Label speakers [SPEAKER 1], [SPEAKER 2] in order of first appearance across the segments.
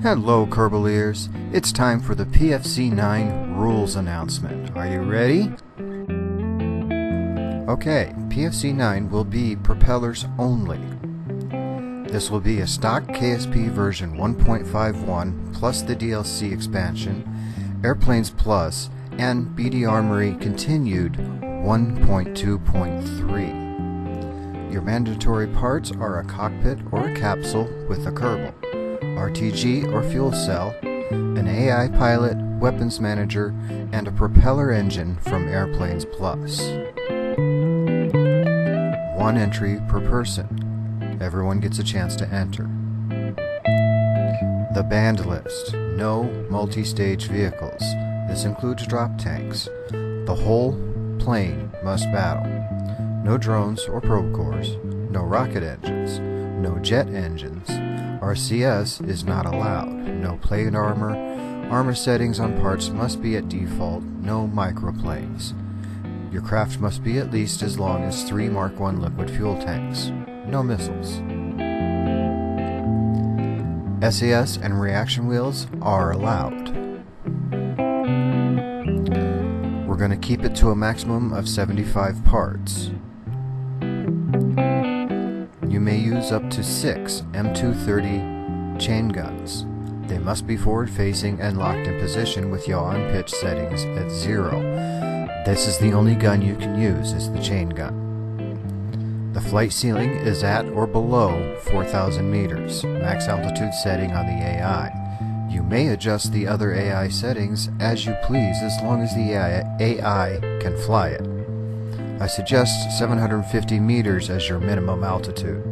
[SPEAKER 1] Hello Kerbaliers, it's time for the PFC 9 rules announcement. Are you ready? Okay, PFC 9 will be propellers only. This will be a Stock KSP version 1.51 plus the DLC expansion, Airplanes Plus, and BDArmory Continued 1.2.3. Your mandatory parts are a cockpit or a capsule with a Kerbal, RTG or fuel cell, an AI pilot, weapons manager, and a propeller engine from Airplaine Plus. One entry per person. Everyone gets a chance to enter. The banned list. No multi-stage vehicles. This includes drop tanks. The whole plane must battle. No drones or probe cores. No rocket engines. No jet engines. RCS is not allowed. No plate armor. Armor settings on parts must be at default. No microplanes. Your craft must be at least as long as 3 Mark I liquid fuel tanks. No missiles. SAS and reaction wheels are allowed. We're going to keep it to a maximum of 75 parts. You may use up to 6 M230 chain guns. They must be forward facing and locked in position with yaw and pitch settings at 0. This is the only gun you can use, is the chain gun. The flight ceiling is at or below 4,000 meters, max altitude setting on the AI. You may adjust the other AI settings as you please as long as the AI can fly it. I suggest 750 meters as your minimum altitude.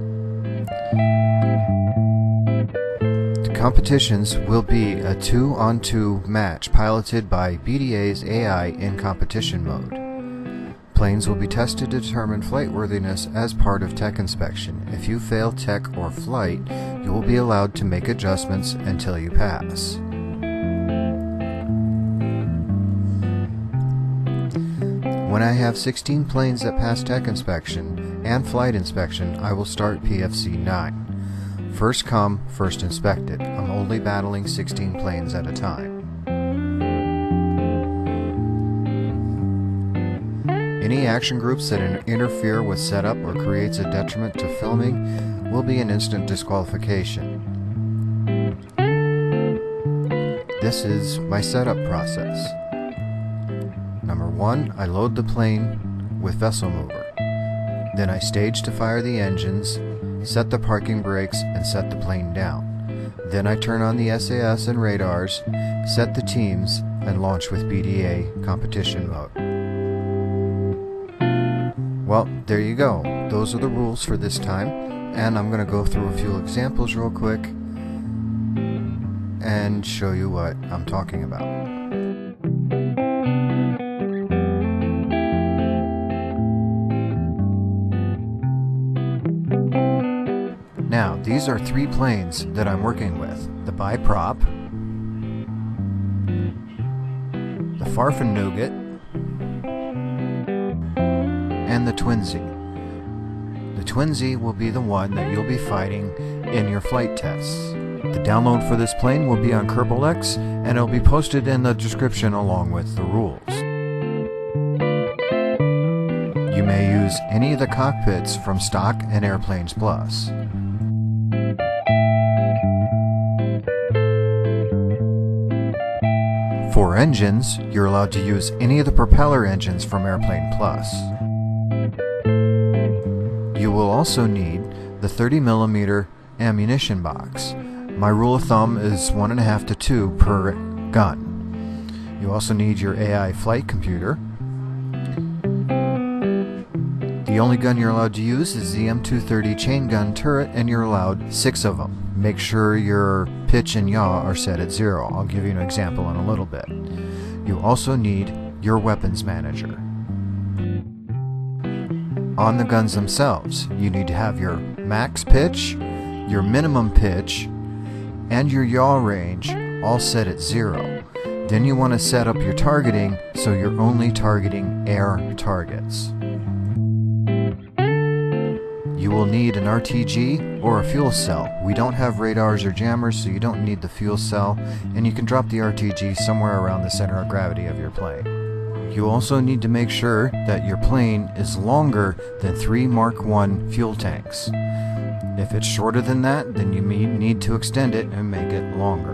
[SPEAKER 1] The competitions will be a 2-on-2 match piloted by BDA's AI in competition mode. Planes will be tested to determine flight worthiness as part of tech inspection. If you fail tech or flight, you will be allowed to make adjustments until you pass. When I have 16 planes that pass tech inspection and flight inspection, I will start PFC 9. First come, first inspected. I'm only battling 16 planes at a time. Any action groups that interfere with setup or creates a detriment to filming will be an instant disqualification. This is my setup process. Number 1, I load the plane with vessel mover. Then I stage to fire the engines, set the parking brakes, and set the plane down. Then I turn on the SAS and radars, set the teams, and launch with BDA competition mode. Well, there you go. Those are the rules for this time, and I'm going to go through a few examples real quick and show you what I'm talking about. Now, these are 3 planes that I'm working with. The biprop, the Farfan-Nougat, and the Twinsy. The Twinsy will be the one that you'll be fighting in your flight tests. The download for this plane will be on Kerbal X, and it'll be posted in the description along with the rules. You may use any of the cockpits from Stock and Airplaine Plus. For engines, you're allowed to use any of the propeller engines from Airplane Plus. You will also need the 30mm ammunition box. My rule of thumb is 1.5 to 2 per gun. You also need your AI flight computer. The only gun you're allowed to use is the M230 chain gun turret, and you're allowed 6 of them. Make sure your pitch and yaw are set at 0. I'll give you an example in a little bit. You also need your weapons manager. On the guns themselves, you need to have your max pitch, your minimum pitch, and your yaw range all set at 0. Then you want to set up your targeting so you're only targeting air targets. You You will need an RTG or a fuel cell. We don't have radars or jammers, so you don't need the fuel cell, and you can drop the RTG somewhere around the center of gravity of your plane. You also need to make sure that your plane is longer than 3 Mark I fuel tanks. If it's shorter than that, then you may need to extend it and make it longer.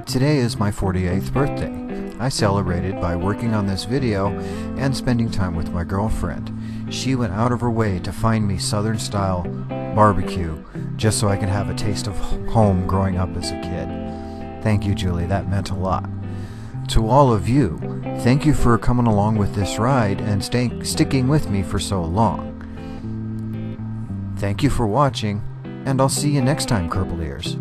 [SPEAKER 1] Today is my 48th birthday. I celebrated by working on this video and spending time with my girlfriend. She went out of her way to find me Southern style barbecue just so I could have a taste of home growing up as a kid. Thank you, Julie, that meant a lot. To all of you, thank you for coming along with this ride and sticking with me for so long. Thank you for watching, and I'll see you next time, Kerbal ears.